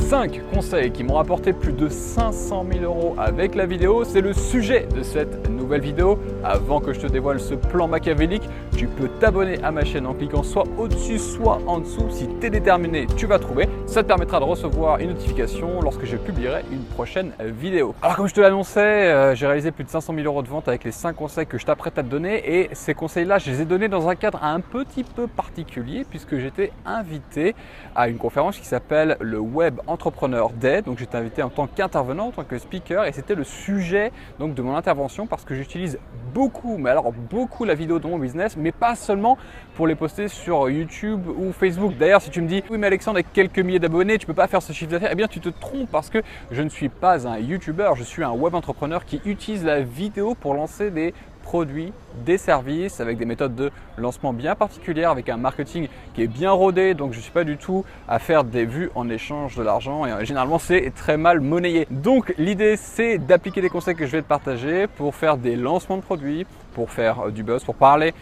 5 conseils qui m'ont rapporté plus de 500 000 € avec la vidéo, c'est le sujet de cette nouvelle vidéo. Avant que je te dévoile ce plan machiavélique, tu peux t'abonner à ma chaîne en cliquant soit au-dessus, soit en dessous. Si tu es déterminé, tu vas trouver. Ça te permettra de recevoir une notification lorsque je publierai une prochaine vidéo. Alors comme je te l'annonçais, j'ai réalisé plus de 500 000 € de vente avec les 5 conseils que je t'apprête à te donner. Et ces conseils-là, je les ai donnés dans un cadre un petit peu particulier puisque j'étais invité à une conférence qui s'appelle le Web Entrepreneur Day. Donc j'étais invité en tant qu'intervenant, en tant que speaker, et c'était le sujet donc de mon intervention parce que j'utilise beaucoup, mais alors beaucoup la vidéo dans mon business, mais pas seulement pour les poster sur YouTube ou Facebook. D'ailleurs, si tu me dis oui mais Alexandre, avec quelques milliers d'abonnés, tu peux pas faire ce chiffre d'affaires, eh bien tu te trompes parce que je ne suis pas un YouTuber, je suis un web entrepreneur qui utilise la vidéo pour lancer des produits, des services avec des méthodes de lancement bien particulières, avec un marketing qui est bien rodé. Donc je ne suis pas du tout à faire des vues en échange de l'argent et généralement c'est très mal monnayé. Donc l'idée c'est d'appliquer les conseils que je vais te partager pour faire des lancements de produits, pour faire du buzz, pour parler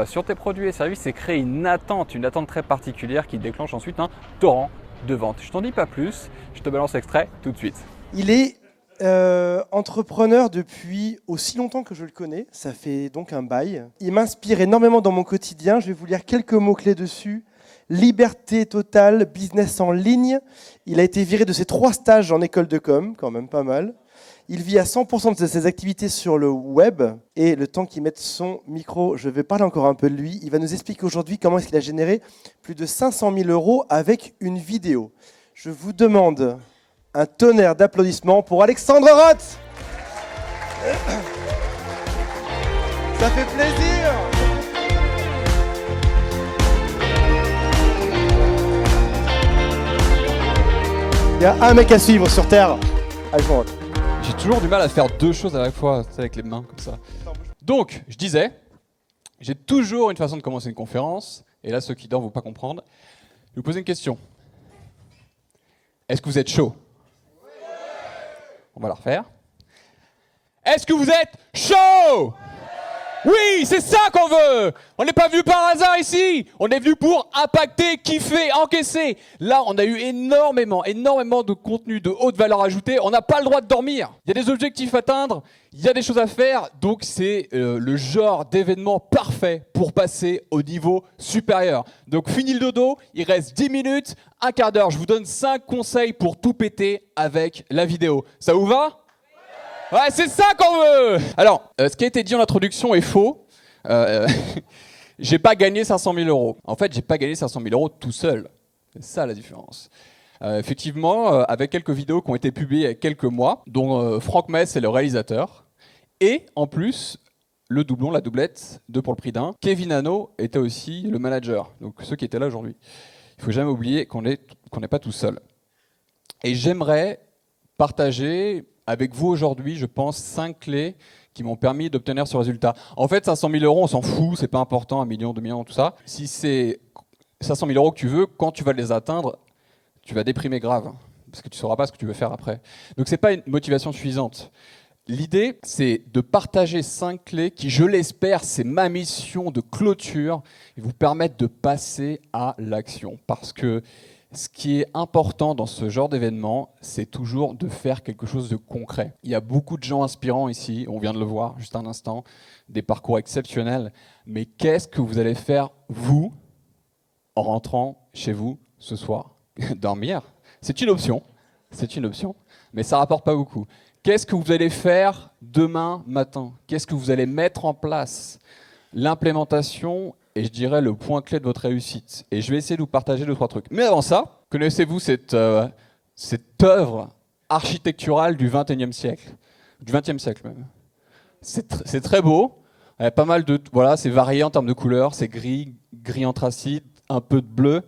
sur tes produits et services et créer une attente très particulière qui déclenche ensuite un torrent de vente. Je t'en dis pas plus, je te balance l'extrait tout de suite. Il est entrepreneur depuis aussi longtemps que je le connais, ça fait donc un bail. Il m'inspire énormément dans mon quotidien, je vais vous lire quelques mots-clés dessus. Liberté totale, business en ligne. Il a été viré de ses 3 stages en école de com, quand même pas mal. Il vit à 100% de ses activités sur le web et le temps qu'il mette son micro, je vais parler encore un peu de lui. Il va nous expliquer aujourd'hui comment est-ce qu'il a généré plus de 500 000 € avec une vidéo. Je vous demande un tonnerre d'applaudissements pour Alexandre Roth. Ça fait plaisir. Il y a un mec à suivre sur Terre. Alexandre Roth. J'ai toujours du mal à faire 2 choses à la fois, avec les mains comme ça. Donc, je disais, j'ai toujours une façon de commencer une conférence, et là, ceux qui dorment ne vont pas comprendre. Je vais vous poser une question. Est-ce que vous êtes chaud ? On va la refaire. Est-ce que vous êtes chaud ? Oui, c'est ça qu'on veut. On n'est pas venu par hasard ici. On est venu pour impacter, kiffer, encaisser. Là, on a eu énormément de contenu de haute valeur ajoutée. On n'a pas le droit de dormir. Il y a des objectifs à atteindre, il y a des choses à faire. Donc, c'est le genre d'événement parfait pour passer au niveau supérieur. Donc, fini le dodo. Il reste 10 minutes, un quart d'heure. Je vous donne 5 conseils pour tout péter avec la vidéo. Ça vous va ? Ouais, c'est ça qu'on veut. Alors, ce qui a été dit en introduction est faux. J'ai pas gagné 500 000 €. En fait, j'ai pas gagné 500 000 € tout seul. C'est ça la différence. Effectivement, avec quelques vidéos qui ont été publiées il y a quelques mois, dont Franck Mess est le réalisateur, et en plus, le doublon, la doublette, 2 pour le prix d'un. Kevin Hano était aussi le manager, donc ceux qui étaient là aujourd'hui. Il faut jamais oublier qu'on n'est pas tout seul. Et j'aimerais partager avec vous aujourd'hui, je pense, 5 clés qui m'ont permis d'obtenir ce résultat. En fait, 500 000 €, on s'en fout, c'est pas important, 1 million, 2 millions, tout ça. Si c'est 500 000 € que tu veux, quand tu vas les atteindre, tu vas déprimer grave, parce que tu sauras pas ce que tu veux faire après. Donc c'est pas une motivation suffisante. L'idée, c'est de partager 5 clés qui, je l'espère, c'est ma mission de clôture, et vous permettre de passer à l'action. Parce que ce qui est important dans ce genre d'événement, c'est toujours de faire quelque chose de concret. Il y a beaucoup de gens inspirants ici, on vient de le voir juste un instant, des parcours exceptionnels. Mais qu'est-ce que vous allez faire, vous, en rentrant chez vous ce soir ? Dormir ? C'est une option, mais ça ne rapporte pas beaucoup. Qu'est-ce que vous allez faire demain matin ? Qu'est-ce que vous allez mettre en place ? L'implémentation et je dirais le point clé de votre réussite. Et je vais essayer de vous partager 2-3 trucs. Mais avant ça, connaissez-vous cette œuvre architecturale du XXe siècle ? Du XXe siècle même. C'est très beau. Il y a pas mal de... Voilà, c'est varié en termes de couleurs. C'est gris anthracite, un peu de bleu.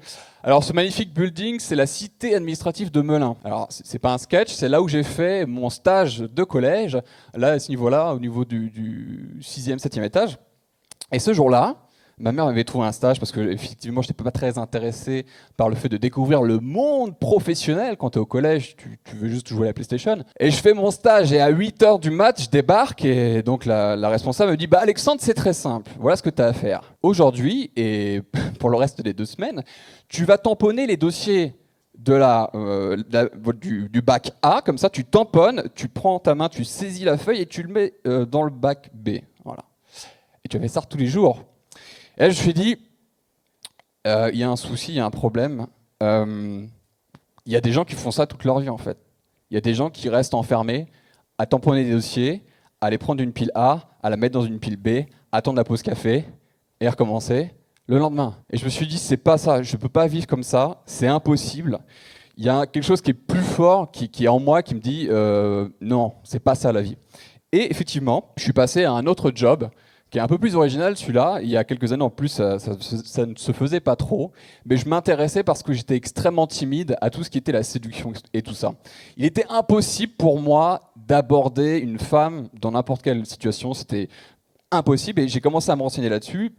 Alors ce magnifique building, c'est la cité administrative de Melun. Alors c'est pas un sketch, c'est là où j'ai fait mon stage de collège. Là, à ce niveau-là, au niveau du 6e, 7e étage. Et ce jour-là, ma mère m'avait trouvé un stage parce que effectivement, je n'étais pas très intéressé par le fait de découvrir le monde professionnel. Quand tu es au collège, tu veux juste jouer à la PlayStation. Et je fais mon stage et à 8h du mat, je débarque et donc la responsable me dit « Bah Alexandre, c'est très simple. Voilà ce que tu as à faire. Aujourd'hui, et pour le reste des 2 semaines, tu vas tamponner les dossiers du bac A, comme ça, tu tamponnes, tu prends ta main, tu saisis la feuille et tu le mets dans le bac B. Voilà. Et tu avais ça tous les jours. Et là, je me suis dit, il y a un souci, il y a un problème. Il y a des gens qui font ça toute leur vie, en fait. Il y a des gens qui restent enfermés à tamponner des dossiers, à aller prendre une pile A, à la mettre dans une pile B, attendre la pause café et recommencer le lendemain. Et je me suis dit, c'est pas ça, je peux pas vivre comme ça, c'est impossible. Il y a quelque chose qui est plus fort, qui est en moi, qui me dit, non, c'est pas ça la vie. Et effectivement, je suis passé à un autre job, qui est un peu plus original, celui-là. Il y a quelques années en plus, ça ne se faisait pas trop. Mais je m'intéressais parce que j'étais extrêmement timide à tout ce qui était la séduction et tout ça. Il était impossible pour moi d'aborder une femme dans n'importe quelle situation. C'était impossible. Et j'ai commencé à me renseigner là-dessus,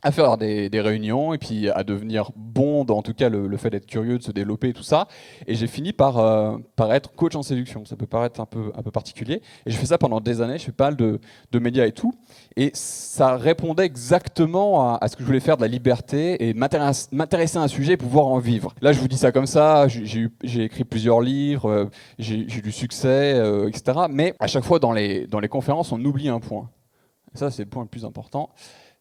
à faire des réunions et puis à devenir bon dans en tout cas le fait d'être curieux, de se développer et tout ça. Et j'ai fini par être coach en séduction. Ça peut paraître un peu particulier. Et je fais ça pendant des années, je fais pas mal de médias et tout. Et ça répondait exactement à ce que je voulais faire, de la liberté et m'intéresser à un sujet et pouvoir en vivre. Là, je vous dis ça comme ça, j'ai écrit plusieurs livres, j'ai eu du succès, etc. Mais à chaque fois dans les conférences, on oublie un point. Et ça, c'est le point le plus important.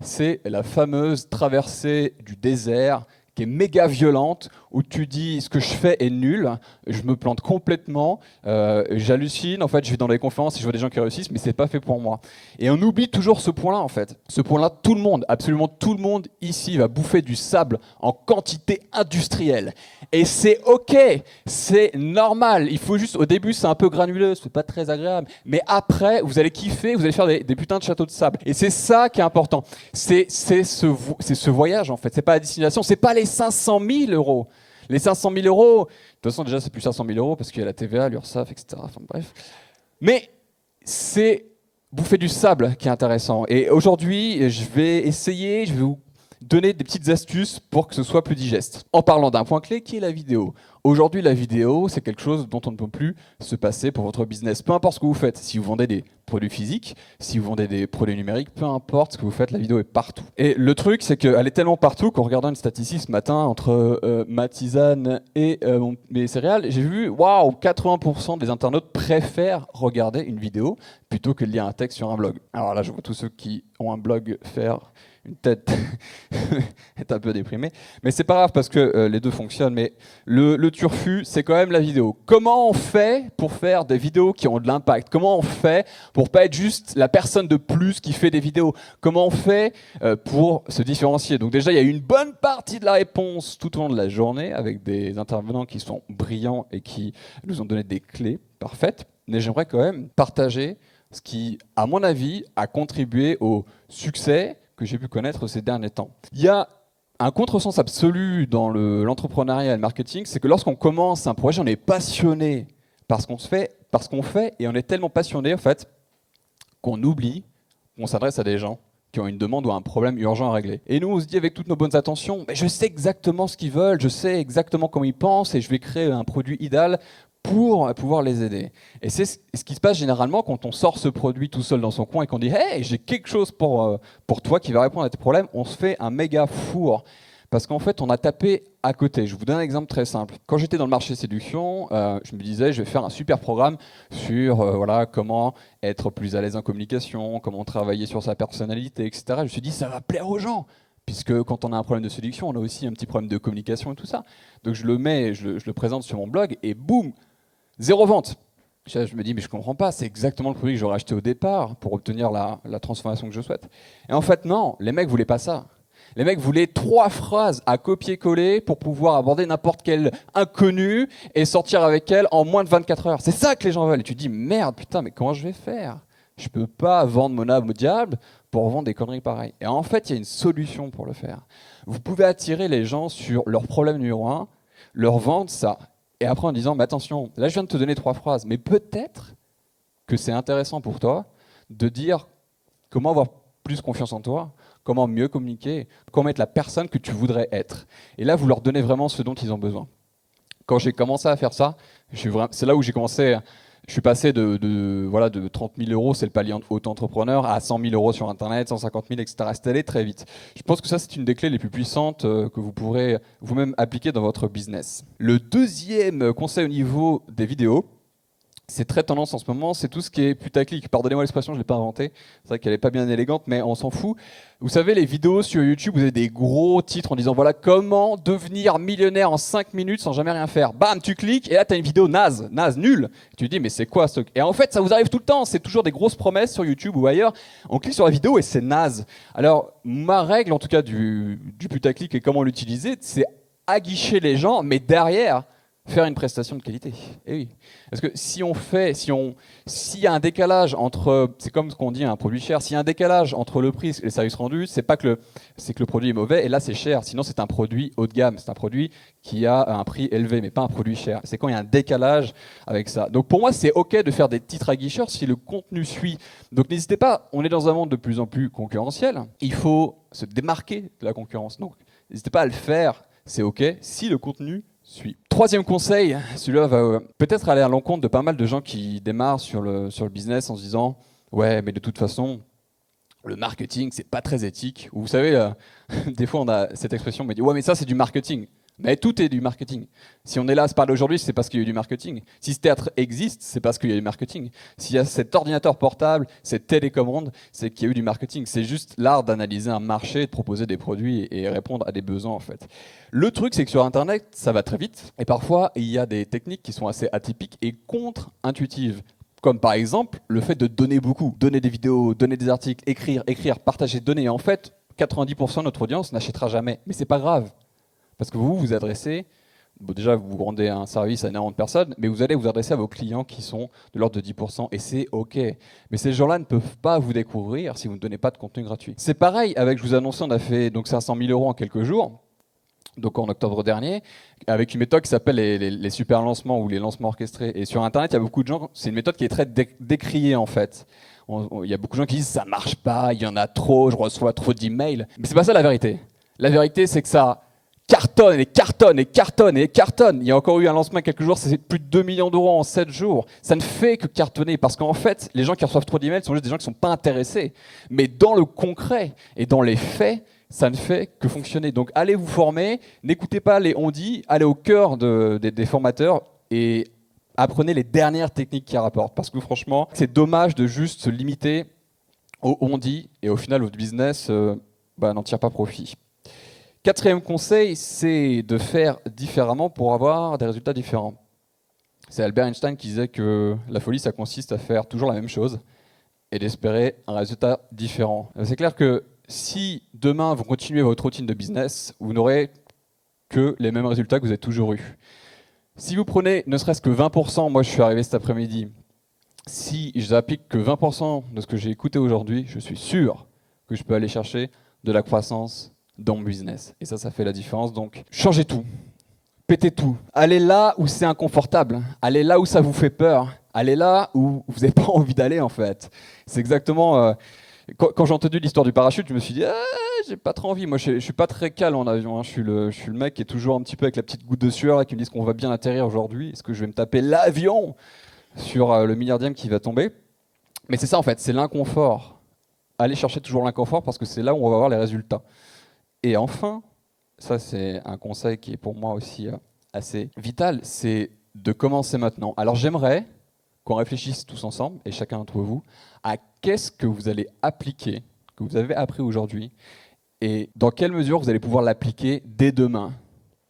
C'est la fameuse traversée du désert qui est méga violente, où tu dis ce que je fais est nul, je me plante complètement, j'hallucine, en fait je vais dans les conférences et je vois des gens qui réussissent, mais c'est pas fait pour moi. Et on oublie toujours ce point-là en fait. Ce point-là, tout le monde, absolument tout le monde ici va bouffer du sable en quantité industrielle. Et c'est ok, c'est normal. Il faut juste, au début c'est un peu granuleux, c'est pas très agréable, mais après vous allez kiffer, vous allez faire des putains de châteaux de sable. Et c'est ça qui est important. C'est ce voyage en fait, c'est pas la destination, c'est pas les 500 000 euros. Les 500 000 euros, de toute façon déjà c'est plus 500 000 euros parce qu'il y a la TVA, l'URSSAF, etc. Enfin bref. Mais c'est bouffer du sable qui est intéressant. Et aujourd'hui, je vais vous donner des petites astuces pour que ce soit plus digeste. En parlant d'un point clé qui est la vidéo. Aujourd'hui, la vidéo, c'est quelque chose dont on ne peut plus se passer pour votre business. Peu importe ce que vous faites, si vous vendez des produits physiques, si vous vendez des produits numériques, peu importe ce que vous faites, la vidéo est partout. Et le truc, c'est qu'elle est tellement partout qu'en regardant une statistique ce matin entre ma tisane et mes céréales, j'ai vu, waouh, 80% des internautes préfèrent regarder une vidéo plutôt que de lire un texte sur un blog. Alors là, je vois tous ceux qui ont un blog faire une tête est un peu déprimée, mais c'est pas grave parce que les deux fonctionnent. Mais le turfu, c'est quand même la vidéo. Comment on fait pour faire des vidéos qui ont de l'impact? Comment on fait pour pas être juste la personne de plus qui fait des vidéos? Comment on fait pour se différencier? Donc déjà, il y a une bonne partie de la réponse tout au long de la journée avec des intervenants qui sont brillants et qui nous ont donné des clés parfaites. Mais j'aimerais quand même partager ce qui, à mon avis, a contribué au succès que j'ai pu connaître ces derniers temps. Il y a un contresens absolu dans l'entrepreneuriat et le marketing, c'est que lorsqu'on commence un projet, on est passionné par ce qu'on fait, et on est tellement passionné en fait qu'on oublie qu'on s'adresse à des gens qui ont une demande ou un problème urgent à régler. Et nous, on se dit avec toutes nos bonnes intentions, mais je sais exactement ce qu'ils veulent, je sais exactement comment ils pensent, et je vais créer un produit idéal pour pouvoir les aider. Et c'est ce qui se passe généralement quand on sort ce produit tout seul dans son coin et qu'on dit « Hey, j'ai quelque chose pour toi qui va répondre à tes problèmes », on se fait un méga four. Parce qu'en fait, on a tapé à côté. Je vous donne un exemple très simple. Quand j'étais dans le marché séduction, je me disais, je vais faire un super programme sur voilà, comment être plus à l'aise en communication, comment travailler sur sa personnalité, etc. Je me suis dit, ça va plaire aux gens. Puisque quand on a un problème de séduction, on a aussi un petit problème de communication et tout ça. Donc je le mets, je le présente sur mon blog et boum, 0 vente. Je me dis, mais je comprends pas, c'est exactement le produit que j'aurais acheté au départ pour obtenir la transformation que je souhaite. Et en fait, non, les mecs voulaient pas ça. Les mecs voulaient 3 phrases à copier-coller pour pouvoir aborder n'importe quelle inconnue et sortir avec elle en moins de 24 heures. C'est ça que les gens veulent. Et tu te dis, merde, putain, mais comment je vais faire? Je peux pas vendre mon âme au diable pour vendre des conneries pareilles. Et en fait, il y a une solution pour le faire. Vous pouvez attirer les gens sur leur problème numéro 1, leur vendre ça. Et après en disant, mais attention, là je viens de te donner 3 phrases, mais peut-être que c'est intéressant pour toi de dire comment avoir plus confiance en toi, comment mieux communiquer, comment être la personne que tu voudrais être. Et là, vous leur donnez vraiment ce dont ils ont besoin. Quand j'ai commencé à faire ça, c'est là où j'ai commencé, Je suis passé de 30 000 euros, c'est le palier auto-entrepreneur, à 100 000 euros sur Internet, 150 000, etc. C'est allé très vite. Je pense que ça, c'est une des clés les plus puissantes que vous pourrez vous-même appliquer dans votre business. Le deuxième conseil au niveau des vidéos, c'est très tendance en ce moment, c'est tout ce qui est putaclic. Pardonnez-moi l'expression, je ne l'ai pas inventée. C'est vrai qu'elle n'est pas bien élégante, mais on s'en fout. Vous savez, les vidéos sur YouTube, vous avez des gros titres en disant voilà comment devenir millionnaire en 5 minutes sans jamais rien faire. Bam, tu cliques et là tu as une vidéo naze, nulle. Tu te dis mais c'est quoi ce... Et en fait, ça vous arrive tout le temps. C'est toujours des grosses promesses sur YouTube ou ailleurs. On clique sur la vidéo et c'est naze. Alors, ma règle, en tout cas du putaclic et comment l'utiliser, c'est aguicher les gens, mais derrière, faire une prestation de qualité. Et oui. Parce que s'il y a un décalage entre, c'est comme ce qu'on dit un produit cher, s'il y a un décalage entre le prix et le service rendu, c'est que le produit est mauvais et là c'est cher. Sinon c'est un produit haut de gamme, c'est un produit qui a un prix élevé, mais pas un produit cher. C'est quand il y a un décalage avec ça. Donc pour moi c'est ok de faire des titres aguicheurs si le contenu suit. Donc n'hésitez pas, on est dans un monde de plus en plus concurrentiel. Il faut se démarquer de la concurrence. Donc n'hésitez pas à le faire, c'est ok si le contenu suit. Troisième conseil, celui-là va peut-être aller à l'encontre de pas mal de gens qui démarrent sur le business en se disant « Ouais, mais de toute façon, le marketing, c'est pas très éthique. » Vous savez, des fois, on a cette expression, on me dit « Ouais, mais ça, c'est du marketing. » Mais tout est du marketing. Si on est là à se parler aujourd'hui, c'est parce qu'il y a eu du marketing. Si ce théâtre existe, c'est parce qu'il y a eu du marketing. S'il y a cet ordinateur portable, cette télécommande, c'est qu'il y a eu du marketing. C'est juste l'art d'analyser un marché, de proposer des produits et répondre à des besoins, en fait. Le truc, c'est que sur Internet, ça va très vite. Et parfois, il y a des techniques qui sont assez atypiques et contre-intuitives. Comme par exemple, le fait de donner beaucoup. Donner des vidéos, donner des articles, écrire, partager, donner. Et en fait, 90% de notre audience n'achètera jamais. Mais c'est pas grave. Parce que vous vous adressez, bon déjà vous rendez un service à énormément de personnes, mais vous allez vous adresser à vos clients qui sont de l'ordre de 10%, et c'est ok. Mais ces gens-là ne peuvent pas vous découvrir si vous ne donnez pas de contenu gratuit. C'est pareil avec, je vous annonçais, on a fait donc 500 000 euros en quelques jours, donc en octobre dernier, avec une méthode qui s'appelle les super lancements ou les lancements orchestrés. Et sur Internet, il y a beaucoup de gens, c'est une méthode qui est très décriée en fait. Il y a beaucoup de gens qui disent ça marche pas, il y en a trop, je reçois trop d'emails. Mais c'est pas ça la vérité. La vérité, c'est que ça cartonne et cartonne et cartonne et cartonne. Il y a encore eu un lancement il y a quelques jours, c'est plus de 2 millions d'euros en 7 jours. Ça ne fait que cartonner parce qu'en fait, les gens qui reçoivent trop d'emails sont juste des gens qui ne sont pas intéressés. Mais dans le concret et dans les faits, ça ne fait que fonctionner. Donc allez vous former, n'écoutez pas les on-dit, allez au cœur des formateurs et apprenez les dernières techniques qui rapportent. Parce que franchement, c'est dommage de juste se limiter au on-dit et au final, votre business n'en tire pas profit. Quatrième conseil, c'est de faire différemment pour avoir des résultats différents. C'est Albert Einstein qui disait que la folie, ça consiste à faire toujours la même chose et d'espérer un résultat différent. C'est clair que si demain vous continuez votre routine de business, vous n'aurez que les mêmes résultats que vous avez toujours eus. Si vous prenez ne serait-ce que 20%, moi je suis arrivé cet après-midi, si je n'applique que 20% de ce que j'ai écouté aujourd'hui, je suis sûr que je peux aller chercher de la croissance dans mon business. Et ça fait la différence. Donc, changez tout. Pétez tout. Allez là où c'est inconfortable. Allez là où ça vous fait peur. Allez là où vous n'avez pas envie d'aller, en fait. C'est exactement... Quand j'ai entendu l'histoire du parachute, je me suis dit j'ai pas trop envie. Moi, je suis pas très calme en avion. Hein. Je suis le mec qui est toujours un petit peu avec la petite goutte de sueur là, qui me dit qu'on va bien atterrir aujourd'hui. Est-ce que je vais me taper l'avion sur le milliardième qui va tomber? Mais c'est ça, en fait. C'est l'inconfort. Allez chercher toujours l'inconfort parce que c'est là où on va voir les résultats. Et enfin, ça c'est un conseil qui est pour moi aussi assez vital, c'est de commencer maintenant. Alors j'aimerais qu'on réfléchisse tous ensemble, et chacun d'entre vous, à qu'est-ce que vous allez appliquer, que vous avez appris aujourd'hui, et dans quelle mesure vous allez pouvoir l'appliquer dès demain.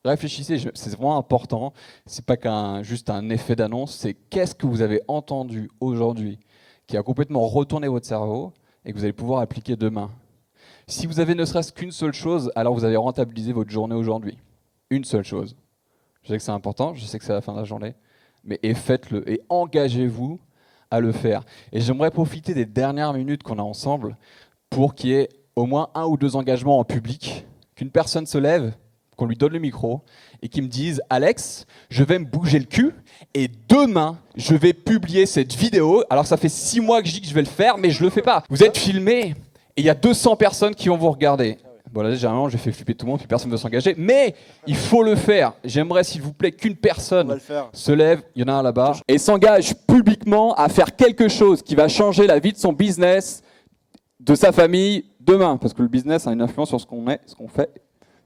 Réfléchissez, c'est vraiment important, c'est pas juste un effet d'annonce, c'est qu'est-ce que vous avez entendu aujourd'hui qui a complètement retourné votre cerveau et que vous allez pouvoir appliquer demain. Si vous avez ne serait-ce qu'une seule chose, alors vous avez rentabilisé votre journée aujourd'hui. Une seule chose. Je sais que c'est important, je sais que c'est la fin de la journée, mais faites-le et engagez-vous à le faire. Et j'aimerais profiter des dernières minutes qu'on a ensemble pour qu'il y ait au moins 1 ou 2 engagements en public, qu'une personne se lève, qu'on lui donne le micro et qu'il me dise « Alex, je vais me bouger le cul et demain, je vais publier cette vidéo. Alors ça fait 6 mois que je dis que je vais le faire, mais je le fais pas. Vous êtes filmé. Et il y a 200 personnes qui vont vous regarder. Bon là généralement j'ai fait flipper tout le monde puis personne ne veut s'engager, mais il faut le faire. J'aimerais s'il vous plaît qu'une On va personne le faire. se lève, il y en a un là-bas, et s'engage publiquement à faire quelque chose qui va changer la vie de son business, de sa famille, demain. Parce que le business a une influence sur ce qu'on est, ce qu'on fait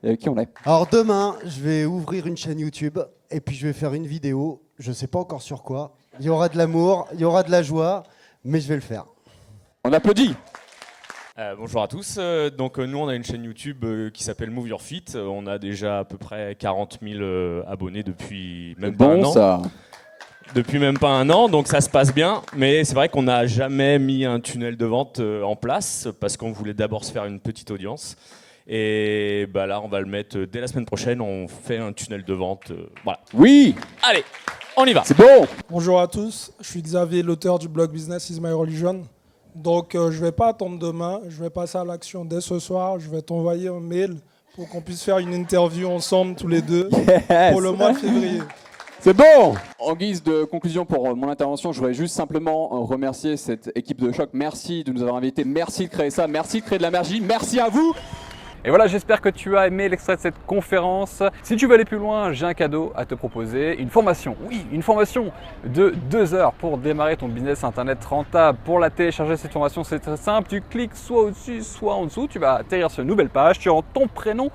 et avec qui on est. Alors demain, je vais ouvrir une chaîne YouTube et puis je vais faire une vidéo. Je ne sais pas encore sur quoi. Il y aura de l'amour, il y aura de la joie, mais je vais le faire. On applaudit. Bonjour à tous. Nous, on a une chaîne YouTube qui s'appelle Move Your Fit. On a déjà à peu près 40 000 abonnés depuis même pas un an. Ça. Depuis même pas un an, donc ça se passe bien. Mais c'est vrai qu'on n'a jamais mis un tunnel de vente en place parce qu'on voulait d'abord se faire une petite audience. Et bah là, on va le mettre dès la semaine prochaine. On fait un tunnel de vente. Voilà. Oui, Allez, on y va. c'est bon. Bonjour à tous, je suis Xavier, l'auteur du blog Business is my religion. Donc je ne vais pas attendre demain, je vais passer à l'action dès ce soir. Je vais t'envoyer un mail pour qu'on puisse faire une interview ensemble tous les deux pour le mois de février. C'est bon. En guise de conclusion pour mon intervention, je voudrais juste simplement remercier cette équipe de choc. Merci de nous avoir invités, merci de créer ça, merci de créer de la magie, merci à vous. Et voilà, j'espère que tu as aimé l'extrait de cette conférence. Si tu veux aller plus loin, j'ai un cadeau à te proposer. Une formation, oui, une formation de 2 heures pour démarrer ton business internet rentable. Pour la télécharger, cette formation, c'est très simple. Tu cliques soit au-dessus, soit en dessous. Tu vas atterrir sur une nouvelle page. Tu rentres ton prénom,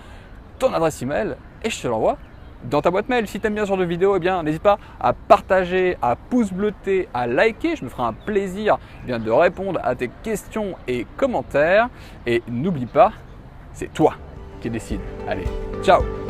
ton adresse email et je te l'envoie dans ta boîte mail. Si tu aimes bien ce genre de vidéo, eh bien, n'hésite pas à partager, à pouce bleuter, à liker. Je me ferai un plaisir de répondre à tes questions et commentaires. Et n'oublie pas, c'est toi qui décide. Allez, ciao!